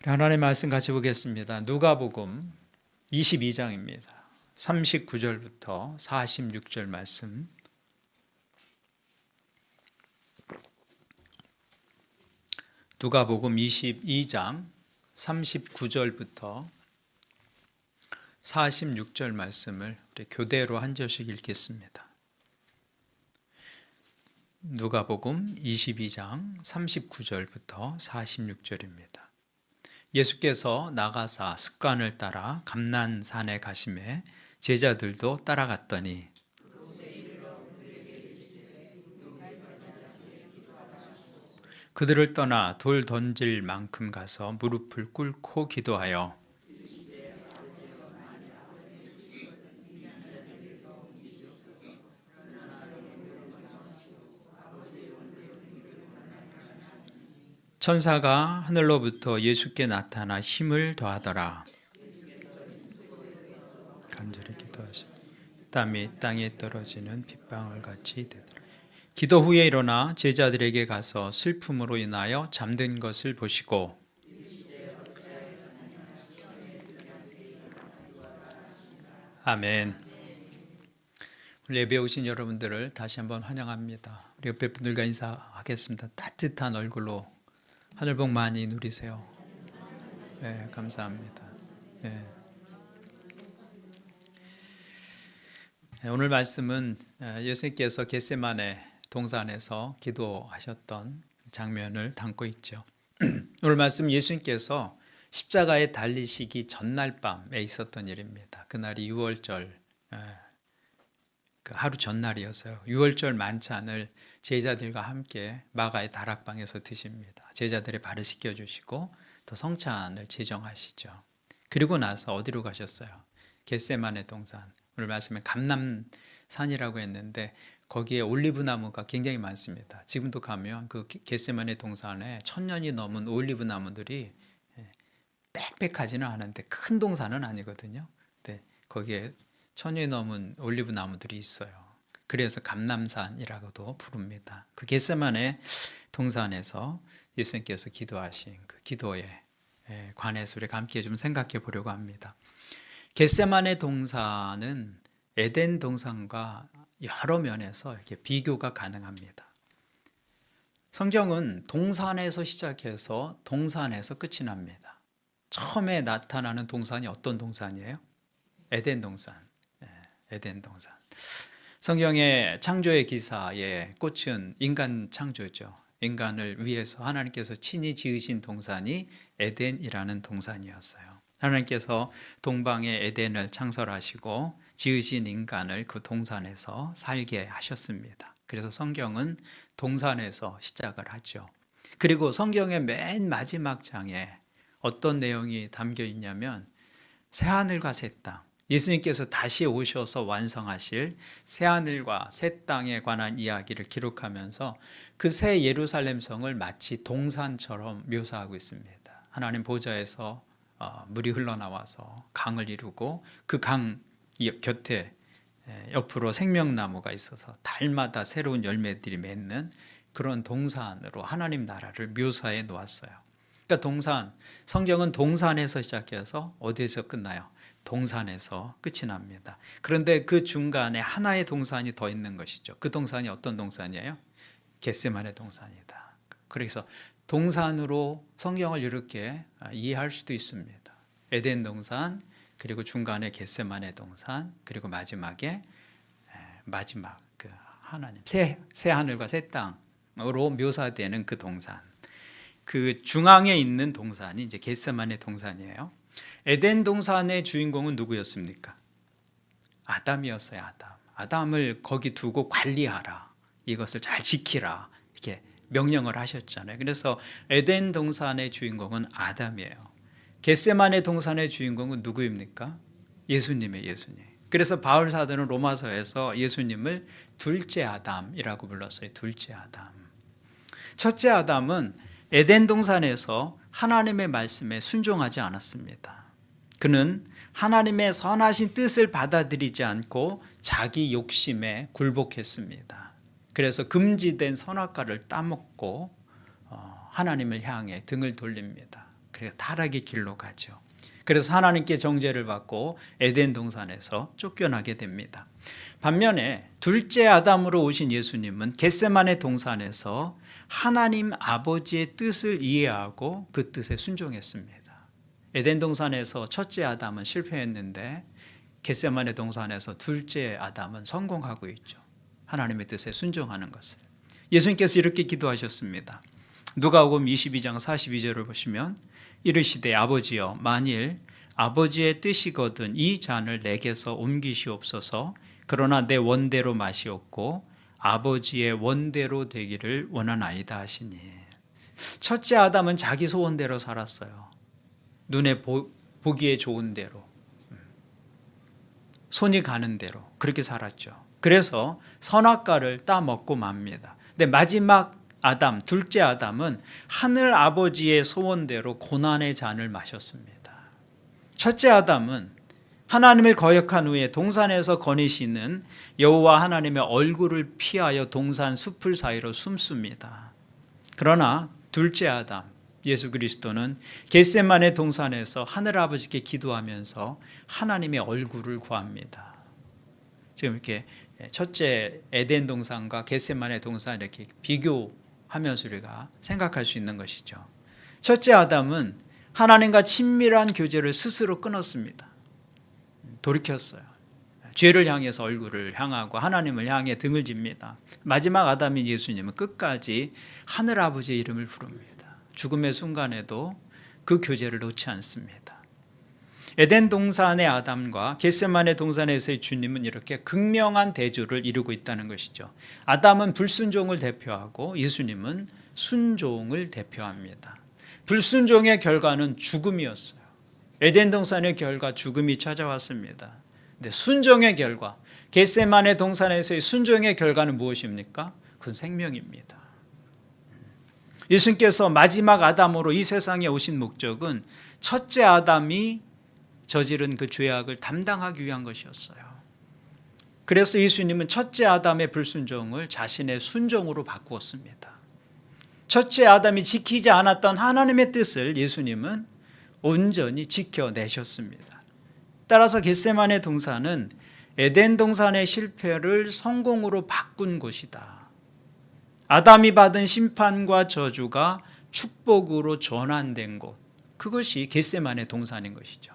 하나님의 말씀 같이 보겠습니다. 누가복음 22장입니다. 39절부터 46절 말씀. 누가복음 22장 39절부터 46절 말씀을 우리 교대로 한 절씩 읽겠습니다. 누가복음 22장 39절부터 46절입니다. 예수께서 나가사 습관을 따라 감난산에 가시매 제자들도 따라갔더니 그들을 떠나 돌 던질 만큼 가서 무릎을 꿇고 기도하여 천사가 하늘로부터 예수께 나타나 힘을 더하더라. 간절히 기도하시 땀이 땅에 떨어지는 빗방울 같이 되더라. 기도 후에 일어나 제자들에게 가서 슬픔으로 인하여 잠든 것을 보시고 아멘. 우리 예배 오신 여러분들을 다시 한번 환영합니다. 우리 옆에 분들과 인사하겠습니다. 따뜻한 얼굴로 하늘 복 많이 누리세요. 네, 감사합니다. 네. 오늘 말씀은 예수님께서 겟세마네 동산에서 기도하셨던 장면을 담고 있죠. 오늘 말씀 예수님께서 십자가에 달리시기 전날 밤에 있었던 일입니다. 그날이 6월절 그 하루 전날이었어요. 6월절 만찬을 제자들과 함께 마가의 다락방에서 드십니다. 제자들의 발을 씻겨주시고 또 성찬을 제정하시죠. 그리고 나서 어디로 가셨어요? 겟세마네 동산. 오늘 말씀에 감람산이라고 했는데 거기에 올리브나무가 굉장히 많습니다. 지금도 가면 그 겟세마네 동산에 1000년이 넘은 올리브나무들이 빽빽하지는 않은데 큰 동산은 아니거든요. 근데 거기에 1000년이 넘은 올리브나무들이 있어요. 그래서 감람산이라고도 부릅니다. 그 겟세마네 동산에서 예수님께서 기도하신 그 기도에 관해서 우리가 함께 좀 생각해 보려고 합니다. 겟세마네 동산은 에덴 동산과 여러 면에서 이렇게 비교가 가능합니다. 성경은 동산에서 시작해서 동산에서 끝이 납니다. 처음에 나타나는 동산이 어떤 동산이에요? 에덴 동산. 에덴 동산. 성경의 창조의 기사의 꽃은 인간 창조죠. 인간을 위해서 하나님께서 친히 지으신 동산이 에덴이라는 동산이었어요. 하나님께서 동방의 에덴을 창설하시고 지으신 인간을 그 동산에서 살게 하셨습니다. 그래서 성경은 동산에서 시작을 하죠. 그리고 성경의 맨 마지막 장에 어떤 내용이 담겨 있냐면 새하늘과 새 땅, 예수님께서 다시 오셔서 완성하실 새하늘과 새 땅에 관한 이야기를 기록하면서 그 새 예루살렘 성을 마치 동산처럼 묘사하고 있습니다. 하나님 보좌에서 물이 흘러나와서 강을 이루고 그 강 곁에 옆으로 생명나무가 있어서 달마다 새로운 열매들이 맺는 그런 동산으로 하나님 나라를 묘사해 놓았어요. 그러니까 동산, 성경은 동산에서 시작해서 어디에서 끝나요? 동산에서 끝이 납니다. 그런데 그 중간에 하나의 동산이 더 있는 것이죠. 그 동산이 어떤 동산이에요? 겟세마네 동산이다. 그래서 동산으로 성경을 이렇게 이해할 수도 있습니다. 에덴 동산, 그리고 중간에 겟세마네 동산, 그리고 마지막에 마지막 그 하나님 새 하늘과 새 땅으로 묘사되는 그 동산. 그 중앙에 있는 동산이 이제 겟세마네 동산이에요. 에덴 동산의 주인공은 누구였습니까? 아담이었어요. 아담을 거기 두고 관리하라. 이것을 잘 지키라. 이렇게 명령을 하셨잖아요. 그래서 에덴 동산의 주인공은 아담이에요. 겟세마네 동산의 주인공은 누구입니까? 예수님의 예수님. 그래서 바울 사도는 로마서에서 예수님을 둘째 아담이라고 불렀어요. 둘째 아담. 첫째 아담은 에덴 동산에서 하나님의 말씀에 순종하지 않았습니다. 그는 하나님의 선하신 뜻을 받아들이지 않고 자기 욕심에 굴복했습니다. 그래서 금지된 선악과를 따먹고 하나님을 향해 등을 돌립니다. 그래서 타락의 길로 가죠. 그래서 하나님께 정죄를 받고 에덴 동산에서 쫓겨나게 됩니다. 반면에 둘째 아담으로 오신 예수님은 겟세마네 동산에서 하나님 아버지의 뜻을 이해하고 그 뜻에 순종했습니다. 에덴 동산에서 첫째 아담은 실패했는데 겟세마네 동산에서 둘째 아담은 성공하고 있죠. 하나님의 뜻에 순종하는 것을. 예수님께서 이렇게 기도하셨습니다. 누가복음 22장 42절을 보시면 이르시되 아버지여 만일 아버지의 뜻이거든 이 잔을 내게서 옮기시옵소서. 그러나 내 원대로 마시옵고 아버지의 원대로 되기를 원하나이다 하시니. 첫째 아담은 자기 소원대로 살았어요. 눈에 보기에 좋은 대로, 손이 가는 대로 그렇게 살았죠. 그래서 선악과를 따먹고 맙니다. 근데 마지막 아담, 둘째 아담은 하늘 아버지의 소원대로 고난의 잔을 마셨습니다. 첫째 아담은 하나님을 거역한 후에 동산에서 거니시는 여호와 하나님의 얼굴을 피하여 동산 숲을 사이로 숨습니다. 그러나 둘째 아담 예수 그리스도는 겟세마네 동산에서 하늘 아버지께 기도하면서 하나님의 얼굴을 구합니다. 지금 이렇게 첫째 에덴 동산과 겟세마네 동산 이렇게 비교하면서 우리가 생각할 수 있는 것이죠. 첫째 아담은 하나님과 친밀한 교제를 스스로 끊었습니다. 돌이켰어요. 죄를 향해서 얼굴을 향하고 하나님을 향해 등을 집니다. 마지막 아담인 예수님은 끝까지 하늘 아버지의 이름을 부릅니다. 죽음의 순간에도 그 교제를 놓지 않습니다. 에덴 동산의 아담과 겟세마네 동산에서의 주님은 이렇게 극명한 대조를 이루고 있다는 것이죠. 아담은 불순종을 대표하고 예수님은 순종을 대표합니다. 불순종의 결과는 죽음이었어요. 에덴 동산의 결과 죽음이 찾아왔습니다. 근데 순종의 결과, 겟세마네 동산에서의 순종의 결과는 무엇입니까? 그건 생명입니다. 예수님께서 마지막 아담으로 이 세상에 오신 목적은 첫째 아담이 저지른 그 죄악을 담당하기 위한 것이었어요. 그래서 예수님은 첫째 아담의 불순종을 자신의 순종으로 바꾸었습니다. 첫째 아담이 지키지 않았던 하나님의 뜻을 예수님은 온전히 지켜내셨습니다. 따라서 겟세마네 동산은 에덴 동산의 실패를 성공으로 바꾼 곳이다. 아담이 받은 심판과 저주가 축복으로 전환된 곳, 그것이 겟세마네 동산인 것이죠.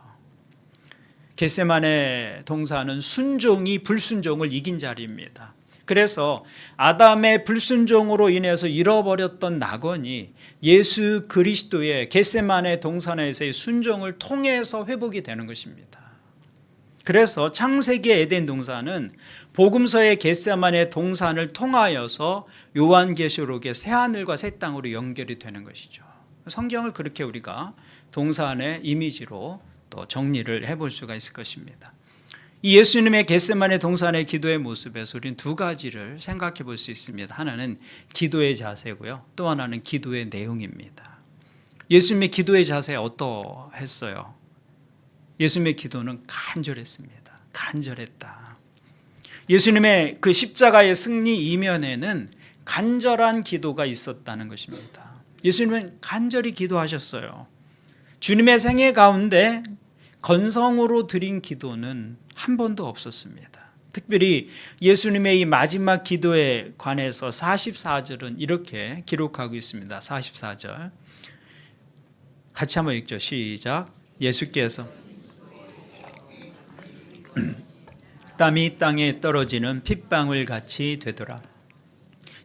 겟세마네 동산은 순종이 불순종을 이긴 자리입니다. 그래서 아담의 불순종으로 인해서 잃어버렸던 낙원이 예수 그리스도의 겟세마네 동산에서의 순종을 통해서 회복이 되는 것입니다. 그래서 창세기 에덴 동산은 복음서의 겟세마네 동산을 통하여서 요한계시록의 새하늘과 새 땅으로 연결이 되는 것이죠. 성경을 그렇게 우리가 동산의 이미지로 또 정리를 해볼 수가 있을 것입니다. 이 예수님의 겟세마네 동산의 기도의 모습에서 우리는 두 가지를 생각해 볼 수 있습니다. 하나는 기도의 자세고요. 또 하나는 기도의 내용입니다. 예수님의 기도의 자세 어떠했어요? 예수님의 기도는 간절했습니다. 간절했다. 예수님의 그 십자가의 승리 이면에는 간절한 기도가 있었다는 것입니다. 예수님은 간절히 기도하셨어요. 주님의 생애 가운데 건성으로 드린 기도는 한 번도 없었습니다. 특별히 예수님의 이 마지막 기도에 관해서 44절은 이렇게 기록하고 있습니다. 44절 같이 한번 읽죠. 시작. 예수께서 땀이 땅에 떨어지는 핏방울 같이 되더라.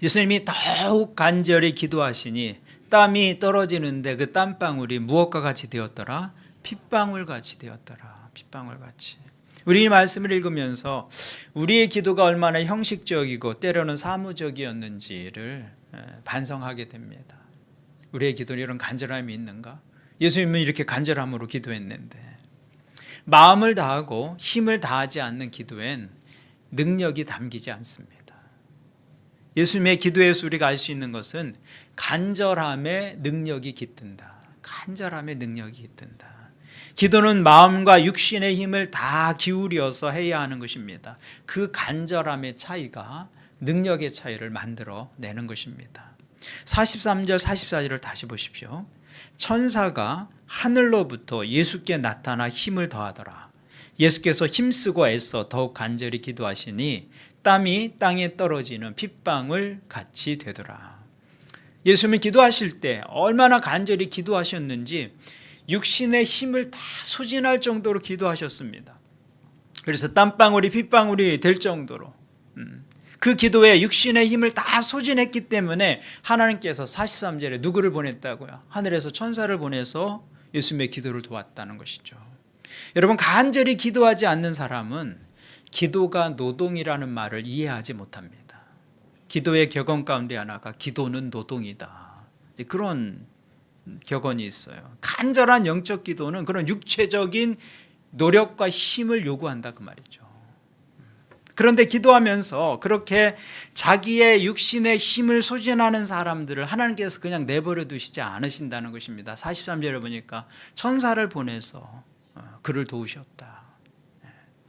예수님이 더욱 간절히 기도하시니 땀이 떨어지는데 그 땀방울이 무엇과 같이 되었더라? 핏방울 같이 되었더라. 핏방울 같이. 우리 이 말씀을 읽으면서 우리의 기도가 얼마나 형식적이고 때로는 사무적이었는지를 반성하게 됩니다. 우리의 기도는 이런 간절함이 있는가? 예수님은 이렇게 간절함으로 기도했는데 마음을 다하고 힘을 다하지 않는 기도엔 능력이 담기지 않습니다. 예수님의 기도에서 우리가 알 수 있는 것은 간절함의 능력이 깃든다. 간절함의 능력이 깃든다. 기도는 마음과 육신의 힘을 다 기울여서 해야 하는 것입니다. 그 간절함의 차이가 능력의 차이를 만들어 내는 것입니다. 43절 44절을 다시 보십시오. 천사가 하늘로부터 예수께 나타나 힘을 더하더라. 예수께서 힘쓰고 애써 더욱 간절히 기도하시니 땀이 땅에 떨어지는 핏방울 같이 되더라. 예수님이 기도하실 때 얼마나 간절히 기도하셨는지 육신의 힘을 다 소진할 정도로 기도하셨습니다. 그래서 땀방울이 핏방울이 될 정도로 그 기도에 육신의 힘을 다 소진했기 때문에 하나님께서 43절에 누구를 보냈다고요? 하늘에서 천사를 보내서 예수님의 기도를 도왔다는 것이죠. 여러분, 간절히 기도하지 않는 사람은 기도가 노동이라는 말을 이해하지 못합니다. 기도의 격언 가운데 하나가 기도는 노동이다. 그런 격언이 있어요. 간절한 영적 기도는 그런 육체적인 노력과 힘을 요구한다 그 말이죠. 그런데 기도하면서 그렇게 자기의 육신의 힘을 소진하는 사람들을 하나님께서 그냥 내버려 두시지 않으신다는 것입니다. 43절에 보니까 천사를 보내서 그를 도우셨다.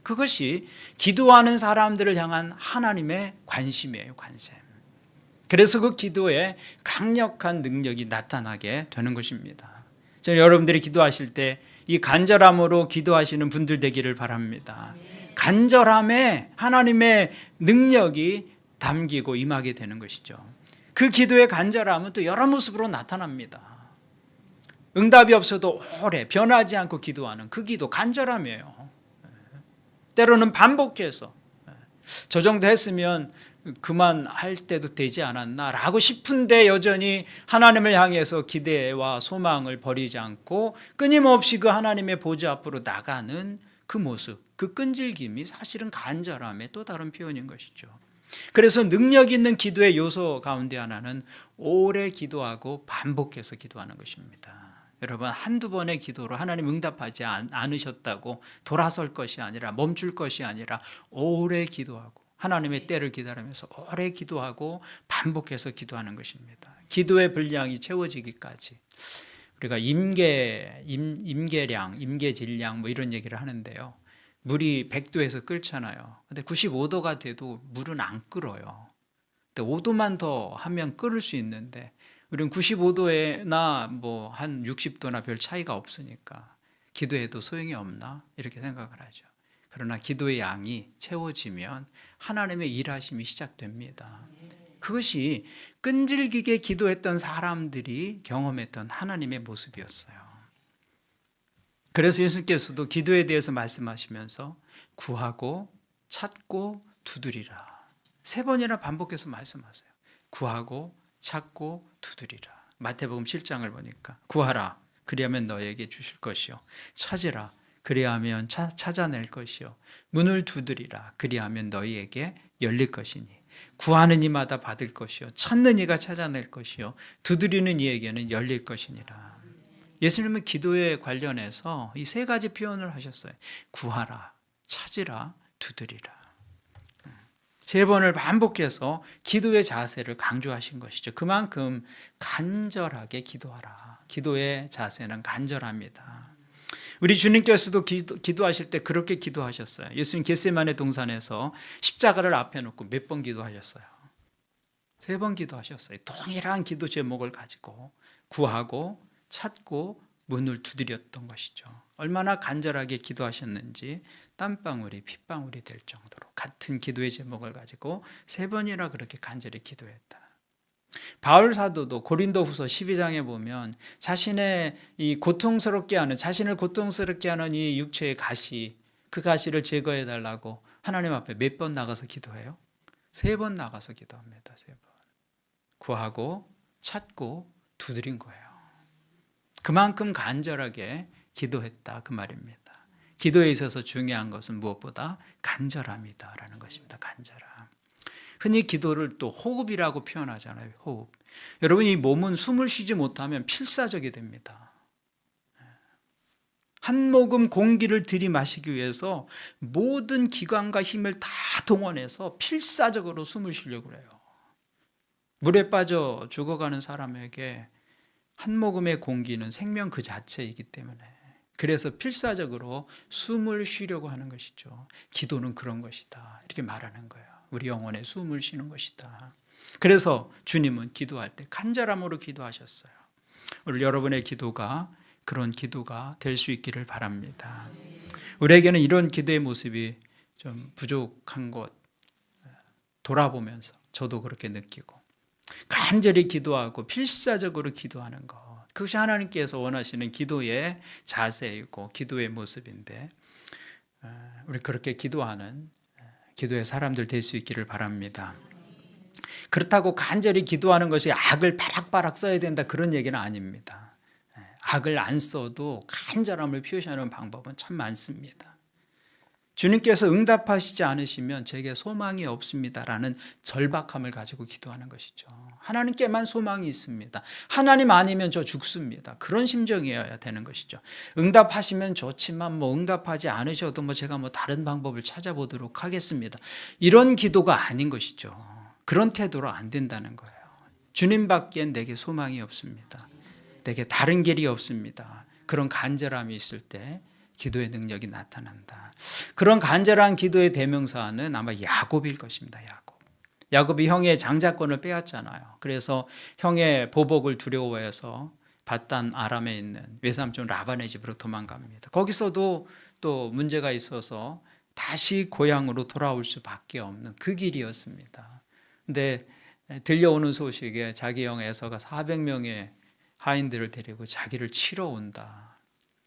그것이 기도하는 사람들을 향한 하나님의 관심이에요. 관심. 그래서 그 기도에 강력한 능력이 나타나게 되는 것입니다. 여러분들이 기도하실 때 이 간절함으로 기도하시는 분들 되기를 바랍니다. 간절함에 하나님의 능력이 담기고 임하게 되는 것이죠. 그 기도의 간절함은 또 여러 모습으로 나타납니다. 응답이 없어도 오래 변하지 않고 기도하는 그 기도 간절함이에요. 때로는 반복해서 저 정도 했으면 그만할 때도 되지 않았나 라고 싶은데 여전히 하나님을 향해서 기대와 소망을 버리지 않고 끊임없이 그 하나님의 보좌 앞으로 나가는 그 모습, 그 끈질김이 사실은 간절함의 또 다른 표현인 것이죠. 그래서 능력 있는 기도의 요소 가운데 하나는 오래 기도하고 반복해서 기도하는 것입니다. 여러분, 한두 번의 기도로 하나님 응답하지 않으셨다고 돌아설 것이 아니라 멈출 것이 아니라 오래 기도하고 하나님의 때를 기다리면서 오래 기도하고 반복해서 기도하는 것입니다. 기도의 분량이 채워지기까지. 우리가 임계량, 임계질량 뭐 이런 얘기를 하는데요. 물이 100도에서 끓잖아요. 근데 95도가 돼도 물은 안 끓어요. 근데 5도만 더 하면 끓을 수 있는데 우리는 95도나 뭐 한 60도나 별 차이가 없으니까 기도해도 소용이 없나 이렇게 생각을 하죠. 그러나 기도의 양이 채워지면 하나님의 일하심이 시작됩니다. 그것이 끈질기게 기도했던 사람들이 경험했던 하나님의 모습이었어요. 그래서 예수님께서도 기도에 대해서 말씀하시면서 구하고 찾고 두드리라. 3번이나 반복해서 말씀하세요. 구하고 찾고 두드리라. 마태복음 7장을 보니까 구하라 그리하면 너에게 주실 것이요 찾으라 그리하면 찾아낼 것이요 문을 두드리라 그리하면 너희에게 열릴 것이니 구하는 이마다 받을 것이요 찾는 이가 찾아낼 것이요 두드리는 이에게는 열릴 것이니라. 예수님은 기도에 관련해서 이 3가지 표현을 하셨어요. 구하라, 찾으라, 두드리라. 3번을 반복해서 기도의 자세를 강조하신 것이죠. 그만큼 간절하게 기도하라. 기도의 자세는 간절합니다. 우리 주님께서도 기도하실 때 그렇게 기도하셨어요. 예수님 겟세마네 동산에서 십자가를 앞에 놓고 몇 번 기도하셨어요? 3번 기도하셨어요. 동일한 기도 제목을 가지고 구하고 찾고 문을 두드렸던 것이죠. 얼마나 간절하게 기도하셨는지 땀방울이 핏방울이 될 정도로 같은 기도의 제목을 가지고 3번이나 그렇게 간절히 기도했다. 바울 사도도 고린도후서 12장에 보면 자신의 이 자신을 고통스럽게 하는 이 육체의 가시, 그 가시를 제거해 달라고 하나님 앞에 몇 번 나가서 기도해요? 3번 나가서 기도합니다. 3번. 구하고 찾고 두드린 거예요. 그만큼 간절하게 기도했다 그 말입니다. 기도에 있어서 중요한 것은 무엇보다 간절함이다라는 것입니다. 간절함. 흔히 기도를 또 호흡이라고 표현하잖아요. 호흡. 여러분, 이 몸은 숨을 쉬지 못하면 필사적이 됩니다. 한 모금 공기를 들이마시기 위해서 모든 기관과 힘을 다 동원해서 필사적으로 숨을 쉬려고 해요. 물에 빠져 죽어가는 사람에게 한 모금의 공기는 생명 그 자체이기 때문에 그래서 필사적으로 숨을 쉬려고 하는 것이죠. 기도는 그런 것이다 이렇게 말하는 거예요. 우리 영혼에 숨을 쉬는 것이다. 그래서 주님은 기도할 때 간절함으로 기도하셨어요. 오늘 여러분의 기도가 그런 기도가 될 수 있기를 바랍니다. 우리에게는 이런 기도의 모습이 좀 부족한 것 돌아보면서 저도 그렇게 느끼고, 간절히 기도하고 필사적으로 기도하는 것, 그것이 하나님께서 원하시는 기도의 자세이고 기도의 모습인데, 우리 그렇게 기도하는 기도의 사람들 될 수 있기를 바랍니다. 그렇다고 간절히 기도하는 것이 악을 바락바락 써야 된다, 그런 얘기는 아닙니다. 악을 안 써도 간절함을 표시하는 방법은 참 많습니다. 주님께서 응답하시지 않으시면 제게 소망이 없습니다라는 절박함을 가지고 기도하는 것이죠. 하나님께만 소망이 있습니다. 하나님 아니면 저 죽습니다. 그런 심정이어야 되는 것이죠. 응답하시면 좋지만 응답하지 않으셔도 제가 다른 방법을 찾아보도록 하겠습니다. 이런 기도가 아닌 것이죠. 그런 태도로 안 된다는 거예요. 주님밖엔 내게 소망이 없습니다. 내게 다른 길이 없습니다. 그런 간절함이 있을 때 기도의 능력이 나타난다. 그런 간절한 기도의 대명사는 아마 야곱일 것입니다. 야곱이 형의 장자권을 빼앗잖아요. 그래서 형의 보복을 두려워해서 밧단 아람에 있는 외삼촌 라반의 집으로 도망갑니다. 거기서도 또 문제가 있어서 다시 고향으로 돌아올 수밖에 없는 그 길이었습니다. 근데 들려오는 소식에 자기 형 에서가 400명의 하인들을 데리고 자기를 치러 온다.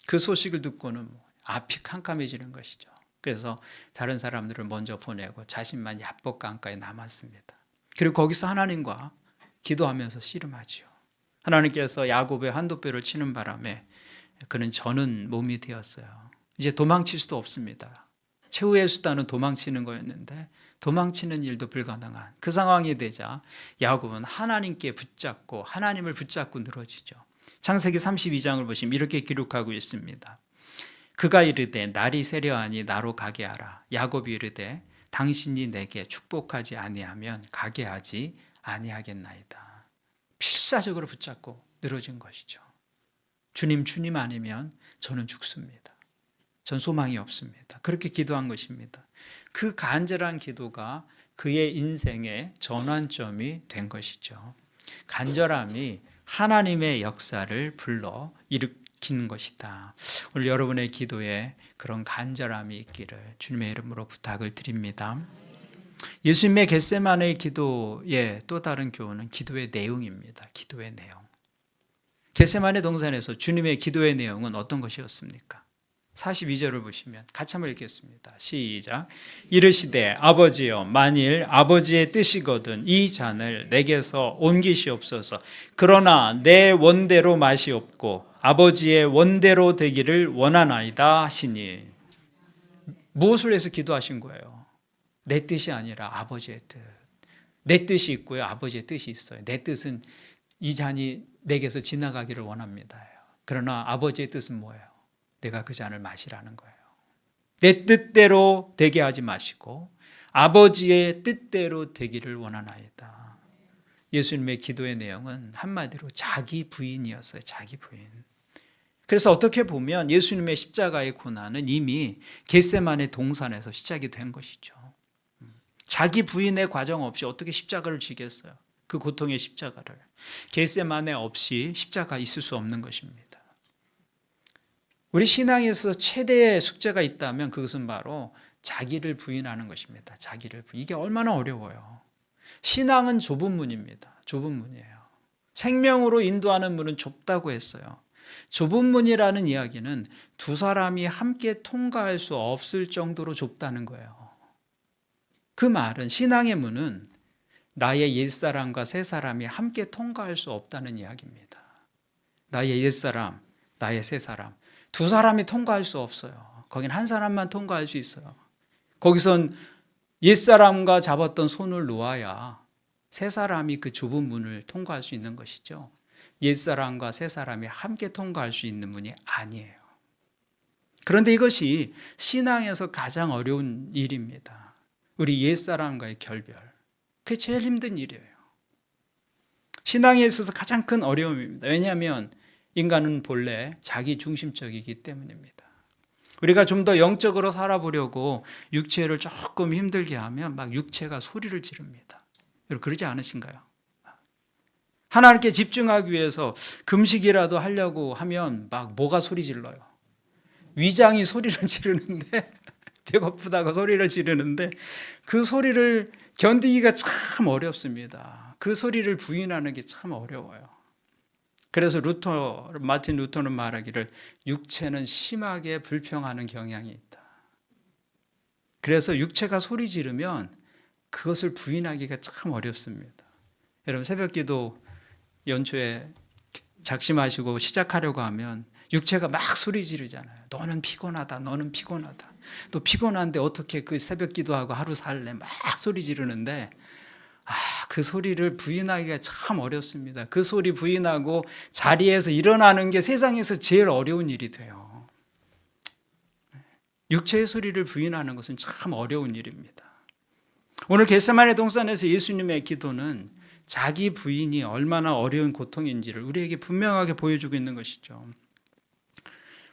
그 소식을 듣고는 앞이 캄캄해지는 것이죠. 그래서 다른 사람들을 먼저 보내고 자신만 야복 강가에 남았습니다. 그리고 거기서 하나님과 기도하면서 씨름하죠. 하나님께서 야곱의 한도뼈를 치는 바람에 그는 저는 몸이 되었어요. 이제 도망칠 수도 없습니다. 최후의 수단은 도망치는 거였는데 도망치는 일도 불가능한 그 상황이 되자 야곱은 하나님께 붙잡고 하나님을 붙잡고 늘어지죠. 창세기 32장을 보시면 이렇게 기록하고 있습니다. 그가 이르되 날이 세려하니 나로 가게 하라. 야곱이 이르되 당신이 내게 축복하지 아니하면 가게 하지 아니하겠나이다. 필사적으로 붙잡고 늘어진 것이죠. 주님 아니면 저는 죽습니다. 전 소망이 없습니다. 그렇게 기도한 것입니다. 그 간절한 기도가 그의 인생의 전환점이 된 것이죠. 간절함이 하나님의 역사를 불러 일으키는 것이다. 오늘 여러분의 기도에 그런 간절함이 있기를 주님의 이름으로 부탁을 드립니다. 예수님의 겟세마네 기도의 또 다른 교훈은 기도의 내용입니다. 기도의 내용. 겟세마네 동산에서 주님의 기도의 내용은 어떤 것이었습니까? 42절을 보시면 같이 한번 읽겠습니다. 시작. 이르시되 아버지여 만일 아버지의 뜻이거든 이 잔을 내게서 옮기시옵소서. 그러나 내 원대로 맛이 없고 아버지의 원대로 되기를 원하나이다 하시니. 무엇을 해서 기도하신 거예요? 내 뜻이 아니라 아버지의 뜻. 내 뜻이 있고요, 아버지의 뜻이 있어요. 내 뜻은 이 잔이 내게서 지나가기를 원합니다. 그러나 아버지의 뜻은 뭐예요? 내가 그 잔을 마시라는 거예요. 내 뜻대로 되게 하지 마시고 아버지의 뜻대로 되기를 원하나이다. 예수님의 기도의 내용은 한마디로 자기 부인이었어요. 자기 부인. 그래서 어떻게 보면 예수님의 십자가의 고난은 이미 겟세마네 동산에서 시작이 된 것이죠. 자기 부인의 과정 없이 어떻게 십자가를 지겠어요? 그 고통의 십자가를. 겟세마네 없이 십자가 있을 수 없는 것입니다. 우리 신앙에 있어서 최대의 숙제가 있다면 그것은 바로 자기를 부인하는 것입니다. 자기를 부인. 이게 얼마나 어려워요. 신앙은 좁은 문입니다. 좁은 문이에요. 생명으로 인도하는 문은 좁다고 했어요. 좁은 문이라는 이야기는 두 사람이 함께 통과할 수 없을 정도로 좁다는 거예요. 그 말은 신앙의 문은 나의 옛사람과 새사람이 함께 통과할 수 없다는 이야기입니다. 나의 옛사람, 나의 새사람. 두 사람이 통과할 수 없어요. 거긴 한 사람만 통과할 수 있어요. 거기선 옛사람과 잡았던 손을 놓아야 새 사람이 그 좁은 문을 통과할 수 있는 것이죠. 옛사람과 새 사람이 함께 통과할 수 있는 문이 아니에요. 그런데 이것이 신앙에서 가장 어려운 일입니다. 우리 옛사람과의 결별. 그게 제일 힘든 일이에요. 신앙에 있어서 가장 큰 어려움입니다. 왜냐하면 인간은 본래 자기 중심적이기 때문입니다. 우리가 좀 더 영적으로 살아보려고 육체를 조금 힘들게 하면 막 육체가 소리를 지릅니다. 여러분 그러지 않으신가요? 하나님께 집중하기 위해서 금식이라도 하려고 하면 막 뭐가 소리 질러요. 위장이 소리를 지르는데 배고프다고 소리를 지르는데 그 소리를 견디기가 참 어렵습니다. 그 소리를 부인하는 게 참 어려워요. 그래서 마틴 루터는 말하기를 육체는 심하게 불평하는 경향이 있다. 그래서 육체가 소리 지르면 그것을 부인하기가 참 어렵습니다. 여러분 새벽기도 연초에 작심하시고 시작하려고 하면 육체가 막 소리 지르잖아요. 너는 피곤하다. 너는 피곤하다. 또 피곤한데 어떻게 그 새벽 기도하고 하루 살래? 막 소리 지르는데 그 소리를 부인하기가 참 어렵습니다. 그 소리 부인하고 자리에서 일어나는 게 세상에서 제일 어려운 일이 돼요. 육체의 소리를 부인하는 것은 참 어려운 일입니다. 오늘 겟세마네 동산에서 예수님의 기도는 자기 부인이 얼마나 어려운 고통인지를 우리에게 분명하게 보여주고 있는 것이죠.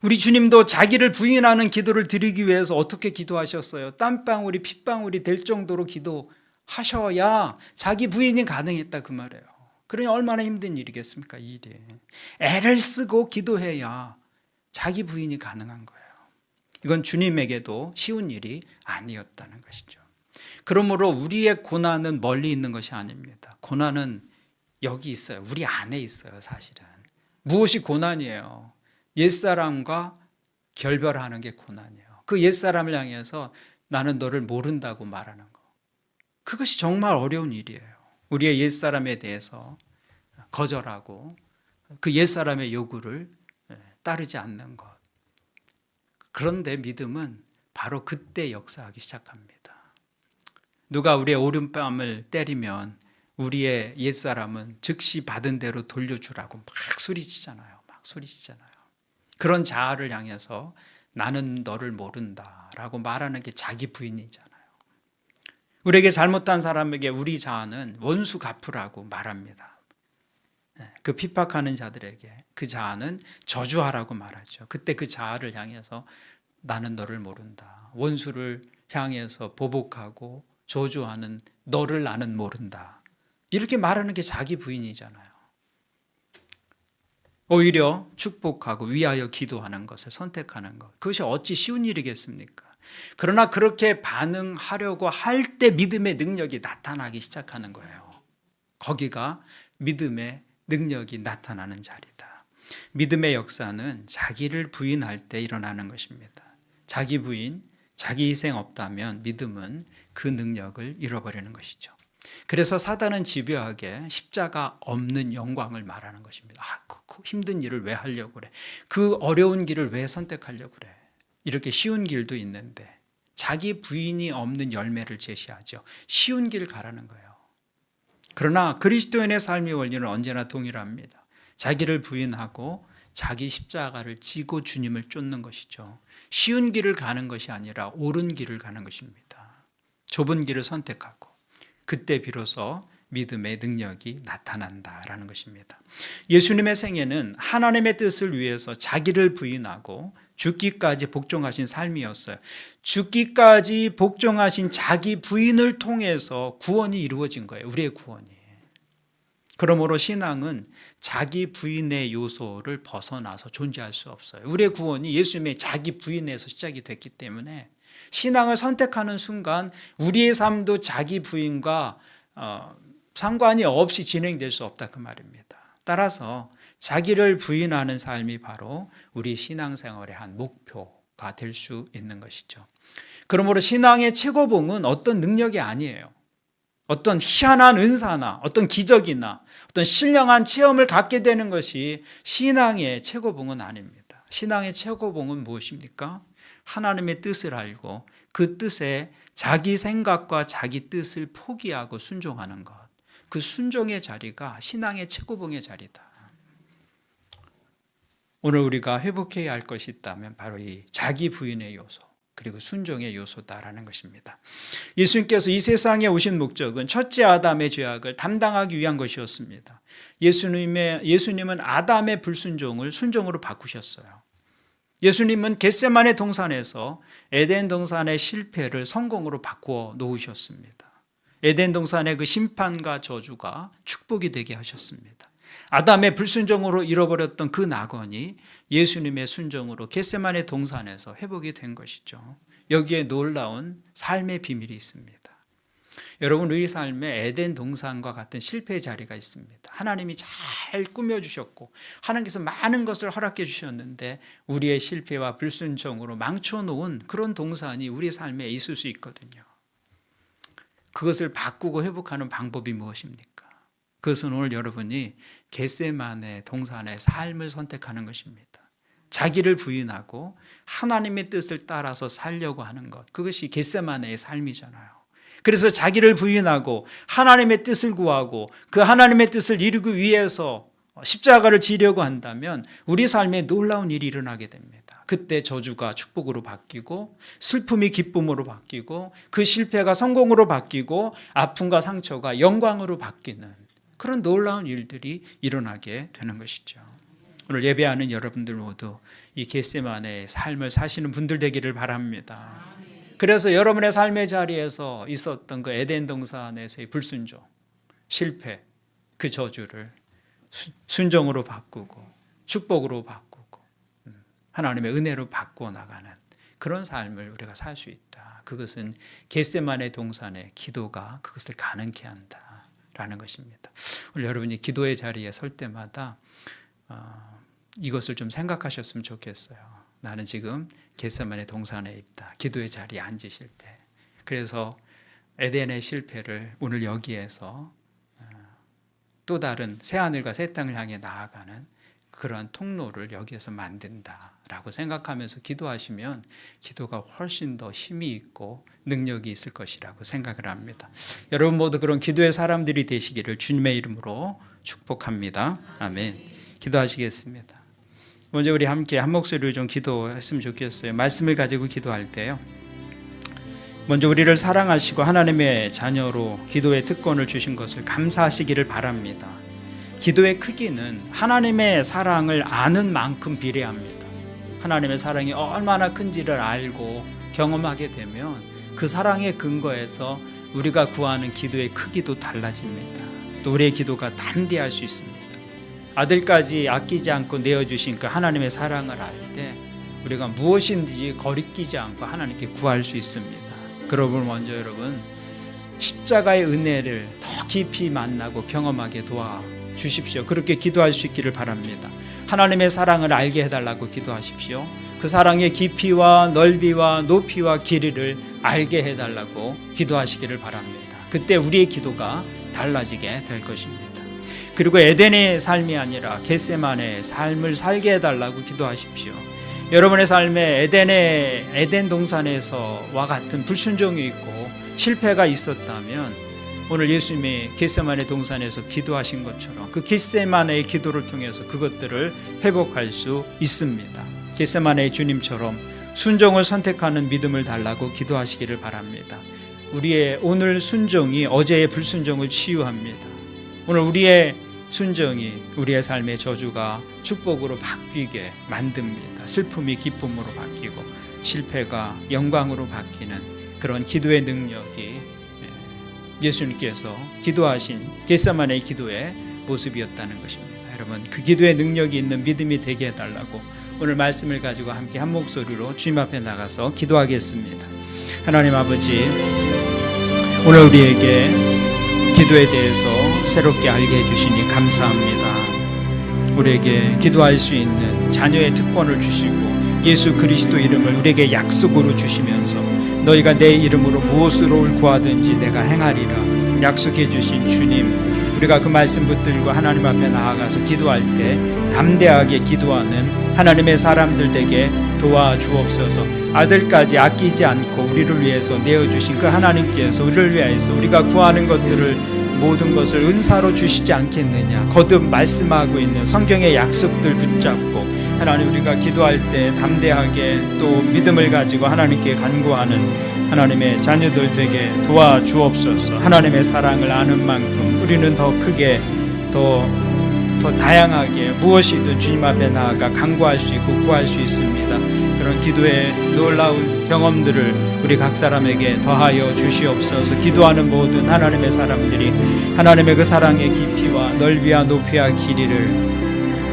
우리 주님도 자기를 부인하는 기도를 드리기 위해서 어떻게 기도하셨어요? 땀방울이 핏방울이 될 정도로 기도하셔야 자기 부인이 가능했다 그 말이에요. 그러니 얼마나 힘든 일이겠습니까? 이 일이. 애를 쓰고 기도해야 자기 부인이 가능한 거예요. 이건 주님에게도 쉬운 일이 아니었다는 것이죠. 그러므로 우리의 고난은 멀리 있는 것이 아닙니다. 고난은 여기 있어요. 우리 안에 있어요, 사실은. 무엇이 고난이에요? 옛사람과 결별하는 게 고난이에요. 그 옛사람을 향해서 나는 너를 모른다고 말하는 거. 그것이 정말 어려운 일이에요. 우리의 옛사람에 대해서 거절하고 그 옛사람의 요구를 따르지 않는 것. 그런데 믿음은 바로 그때 역사하기 시작합니다. 누가 우리의 오른뺨을 때리면 우리의 옛사람은 즉시 받은 대로 돌려주라고 막 소리치잖아요. 막 소리치잖아요. 그런 자아를 향해서 나는 너를 모른다라고 말하는 게 자기 부인이잖아요. 우리에게 잘못한 사람에게 우리 자아는 원수 갚으라고 말합니다. 그 핍박하는 자들에게 그 자아는 저주하라고 말하죠. 그때 그 자아를 향해서 나는 너를 모른다. 원수를 향해서 보복하고 저주하는 너를 나는 모른다. 이렇게 말하는 게 자기 부인이잖아요. 오히려 축복하고 위하여 기도하는 것을 선택하는 것. 그것이 어찌 쉬운 일이겠습니까? 그러나 그렇게 반응하려고 할 때 믿음의 능력이 나타나기 시작하는 거예요. 거기가 믿음의 능력이 나타나는 자리다. 믿음의 역사는 자기를 부인할 때 일어나는 것입니다. 자기 부인, 자기 희생 없다면 믿음은 그 능력을 잃어버리는 것이죠. 그래서 사단은 집요하게 십자가 없는 영광을 말하는 것입니다. 그 힘든 일을 왜 하려고 그래? 그 어려운 길을 왜 선택하려고 그래? 이렇게 쉬운 길도 있는데 자기 부인이 없는 열매를 제시하죠. 쉬운 길을 가라는 거예요. 그러나 그리스도인의 삶의 원리는 언제나 동일합니다. 자기를 부인하고 자기 십자가를 지고 주님을 쫓는 것이죠. 쉬운 길을 가는 것이 아니라 옳은 길을 가는 것입니다. 좁은 길을 선택하고 그때 비로소 믿음의 능력이 나타난다라는 것입니다. 예수님의 생애는 하나님의 뜻을 위해서 자기를 부인하고 죽기까지 복종하신 삶이었어요. 죽기까지 복종하신 자기 부인을 통해서 구원이 이루어진 거예요. 우리의 구원이. 그러므로 신앙은 자기 부인의 요소를 벗어나서 존재할 수 없어요. 우리의 구원이 예수님의 자기 부인에서 시작이 됐기 때문에 신앙을 선택하는 순간 우리의 삶도 자기 부인과 상관이 없이 진행될 수 없다 그 말입니다. 따라서 자기를 부인하는 삶이 바로 우리 신앙생활의 한 목표가 될 수 있는 것이죠. 그러므로 신앙의 최고봉은 어떤 능력이 아니에요. 어떤 희한한 은사나 어떤 기적이나 어떤 신령한 체험을 갖게 되는 것이 신앙의 최고봉은 아닙니다. 신앙의 최고봉은 무엇입니까? 하나님의 뜻을 알고 그 뜻에 자기 생각과 자기 뜻을 포기하고 순종하는 것. 그 순종의 자리가 신앙의 최고봉의 자리다. 오늘 우리가 회복해야 할 것이 있다면 바로 이 자기 부인의 요소 그리고 순종의 요소다라는 것입니다. 예수님께서 이 세상에 오신 목적은 첫째 아담의 죄악을 담당하기 위한 것이었습니다. 예수님은 아담의 불순종을 순종으로 바꾸셨어요. 예수님은 겟세마네 동산에서 에덴 동산의 실패를 성공으로 바꾸어 놓으셨습니다. 에덴 동산의 그 심판과 저주가 축복이 되게 하셨습니다. 아담의 불순종으로 잃어버렸던 그 낙원이 예수님의 순종으로 겟세마네 동산에서 회복이 된 것이죠. 여기에 놀라운 삶의 비밀이 있습니다. 여러분, 우리 삶에 에덴 동산과 같은 실패의 자리가 있습니다. 하나님이 잘 꾸며주셨고 하나님께서 많은 것을 허락해 주셨는데 우리의 실패와 불순종으로 망쳐놓은 그런 동산이 우리 삶에 있을 수 있거든요. 그것을 바꾸고 회복하는 방법이 무엇입니까? 그것은 오늘 여러분이 겟세마네 동산의 삶을 선택하는 것입니다. 자기를 부인하고 하나님의 뜻을 따라서 살려고 하는 것, 그것이 겟세마네의 삶이잖아요. 그래서 자기를 부인하고 하나님의 뜻을 구하고 그 하나님의 뜻을 이루기 위해서 십자가를 지려고 한다면 우리 삶에 놀라운 일이 일어나게 됩니다. 그때 저주가 축복으로 바뀌고 슬픔이 기쁨으로 바뀌고 그 실패가 성공으로 바뀌고 아픔과 상처가 영광으로 바뀌는 그런 놀라운 일들이 일어나게 되는 것이죠. 오늘 예배하는 여러분들 모두 이 겟세마네의 삶을 사시는 분들 되기를 바랍니다. 그래서 여러분의 삶의 자리에서 있었던 그 에덴 동산에서의 불순종, 실패, 그 저주를 순종으로 바꾸고 축복으로 바꾸고 하나님의 은혜로 바꾸어 나가는 그런 삶을 우리가 살 수 있다. 그것은 겟세마네 동산의 기도가 그것을 가능케 한다라는 것입니다. 오늘 여러분이 기도의 자리에 설 때마다 이것을 좀 생각하셨으면 좋겠어요. 나는 지금 겟세마네 동산에 있다. 기도의 자리에 앉으실 때. 그래서 에덴의 실패를 오늘 여기에서 또 다른 새하늘과 새 땅을 향해 나아가는 그러한 통로를 여기에서 만든다라고 생각하면서 기도하시면 기도가 훨씬 더 힘이 있고 능력이 있을 것이라고 생각을 합니다. 여러분 모두 그런 기도의 사람들이 되시기를 주님의 이름으로 축복합니다. 아멘. 기도하시겠습니다. 먼저 우리 함께 한 목소리로 좀 기도했으면 좋겠어요. 말씀을 가지고 기도할 때요, 먼저 우리를 사랑하시고 하나님의 자녀로 기도의 특권을 주신 것을 감사하시기를 바랍니다. 기도의 크기는 하나님의 사랑을 아는 만큼 비례합니다. 하나님의 사랑이 얼마나 큰지를 알고 경험하게 되면 그 사랑의 근거에서 우리가 구하는 기도의 크기도 달라집니다. 또 우리의 기도가 담대할 수 있습니다. 아들까지 아끼지 않고 내어주신 그 하나님의 사랑을 알 때 우리가 무엇인지 거리끼지 않고 하나님께 구할 수 있습니다. 그러므로 먼저 여러분 십자가의 은혜를 더 깊이 만나고 경험하게 도와주십시오. 그렇게 기도할 수 있기를 바랍니다. 하나님의 사랑을 알게 해달라고 기도하십시오. 그 사랑의 깊이와 넓이와 높이와 길이를 알게 해달라고 기도하시기를 바랍니다. 그때 우리의 기도가 달라지게 될 것입니다. 그리고 에덴의 삶이 아니라 겟세마네의 삶을 살게 해달라고 기도하십시오. 여러분의 삶에 에덴 동산에서와 같은 불순종이 있고 실패가 있었다면 오늘 예수님이 겟세마네 동산에서 기도하신 것처럼 그 겟세마네의 기도를 통해서 그것들을 회복할 수 있습니다. 겟세마네의 주님처럼 순종을 선택하는 믿음을 달라고 기도하시기를 바랍니다. 우리의 오늘 순종이 어제의 불순종을 치유합니다. 오늘 우리의 순종이 우리의 삶의 저주가 축복으로 바뀌게 만듭니다. 슬픔이 기쁨으로 바뀌고 실패가 영광으로 바뀌는 그런 기도의 능력이 예수님께서 기도하신 겟세마네의 기도의 모습이었다는 것입니다. 여러분 그 기도의 능력이 있는 믿음이 되게 해달라고 오늘 말씀을 가지고 함께 한 목소리로 주님 앞에 나가서 기도하겠습니다. 하나님 아버지, 오늘 우리에게 기도에 대해서 새롭게 알게 해주시니 감사합니다. 우리에게 기도할 수 있는 자녀의 특권을 주시고 예수 그리스도 이름을 우리에게 약속으로 주시면서 너희가 내 이름으로 무엇으로 구하든지 내가 행하리라 약속해 주신 주님, 우리가 그 말씀 붙들고 하나님 앞에 나아가서 기도할 때 담대하게 기도하는 하나님의 사람들 되게 도와주옵소서. 아들까지 아끼지 않고 우리를 위해서 내어주신 그 하나님께서 우리를 위해서 우리가 구하는 것들을 모든 것을 은사로 주시지 않겠느냐 거듭 말씀하고 있는 성경의 약속들 붙잡고 하나님 우리가 기도할 때 담대하게 또 믿음을 가지고 하나님께 간구하는 하나님의 자녀들 되게 도와주옵소서. 하나님의 사랑을 아는 만큼 우리는 더 크게 더 다양하게 무엇이든 주님 앞에 나아가 간구할 수 있고 구할 수 있습니다. 그런 기도의 놀라운 경험들을 우리 각 사람에게 더하여 주시옵소서. 기도하는 모든 하나님의 사람들이 하나님의 그 사랑의 깊이와 넓이와 높이와 길이를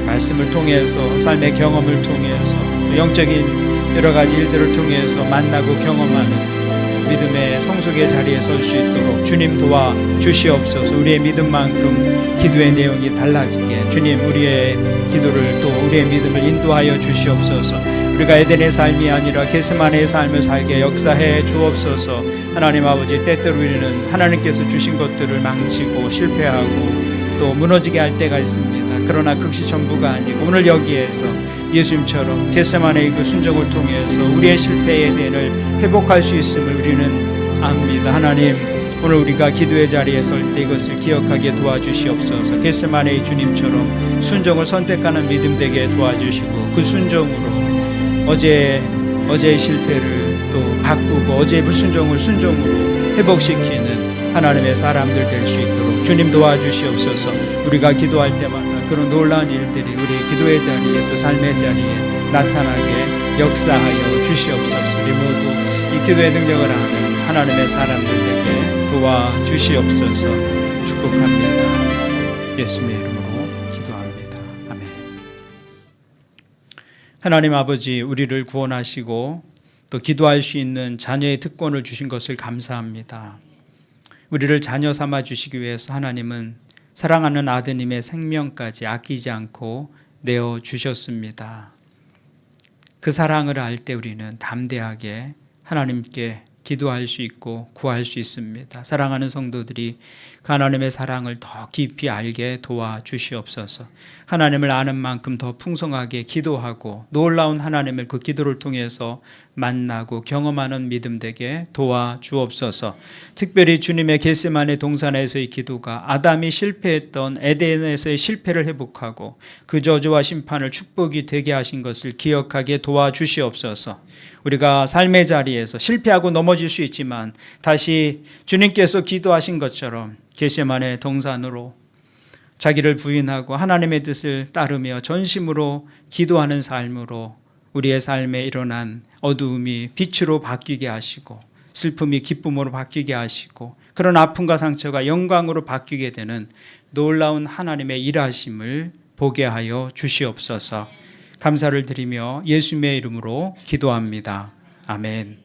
말씀을 통해서, 삶의 경험을 통해서, 영적인 여러 가지 일들을 통해서 만나고 경험하는 믿음의 성숙의 자리에 설 수 있도록 주님 도와 주시옵소서. 우리의 믿음만큼 기도의 내용이 달라지게 주님, 우리의 기도를 또 우리의 믿음을 인도하여 주시옵소서. 우리가 에덴의 삶이 아니라 겟세마네의 삶을 살게 역사해 주옵소서. 하나님 아버지, 때때로 우리는 하나님께서 주신 것들을 망치고 실패하고 또 무너지게 할 때가 있습니다. 그러나 그것이 전부가 아니고 오늘 여기에서 예수님처럼 겟세마네의 그 순종을 통해서 우리의 실패의 에덴을 회복할 수 있음을 우리는 압니다. 하나님, 오늘 우리가 기도의 자리에 설 때 이것을 기억하게 도와주시옵소서. 겟세마네의 주님처럼 순종을 선택하는 믿음 되게 도와주시고 그 순종으로 어제의 실패를 또 바꾸고 어제의 불순종을 순종으로 회복시키는 하나님의 사람들 될 수 있도록 주님 도와주시옵소서. 우리가 기도할 때마다 그런 놀라운 일들이 우리 기도의 자리에 또 삶의 자리에 나타나게 역사하여 주시옵소서. 우리 모두 이 기도의 능력을 아는 하나님의 사람들 되게 도와주시옵소서. 축복합니다. 예수님의 이름으로 기도합니다. 아멘. 하나님 아버지, 우리를 구원하시고 또 기도할 수 있는 자녀의 특권을 주신 것을 감사합니다. 우리를 자녀 삼아 주시기 위해서 하나님은 사랑하는 아드님의 생명까지 아끼지 않고 내어주셨습니다. 그 사랑을 알 때 우리는 담대하게 하나님께 기도할 수 있고 구할 수 있습니다. 사랑하는 성도들이 그 하나님의 사랑을 더 깊이 알게 도와주시옵소서. 하나님을 아는 만큼 더 풍성하게 기도하고 놀라운 하나님을 그 기도를 통해서 만나고 경험하는 믿음 되게 도와주옵소서. 특별히 주님의 겟세마네 동산에서의 기도가 아담이 실패했던 에덴에서의 실패를 회복하고 그 저주와 심판을 축복이 되게 하신 것을 기억하게 도와주시옵소서. 우리가 삶의 자리에서 실패하고 넘어질 수 있지만 다시 주님께서 기도하신 것처럼 겟세마네 동산으로 자기를 부인하고 하나님의 뜻을 따르며 전심으로 기도하는 삶으로 우리의 삶에 일어난 어두움이 빛으로 바뀌게 하시고 슬픔이 기쁨으로 바뀌게 하시고 그런 아픔과 상처가 영광으로 바뀌게 되는 놀라운 하나님의 일하심을 보게 하여 주시옵소서. 감사를 드리며 예수님의 이름으로 기도합니다. 아멘.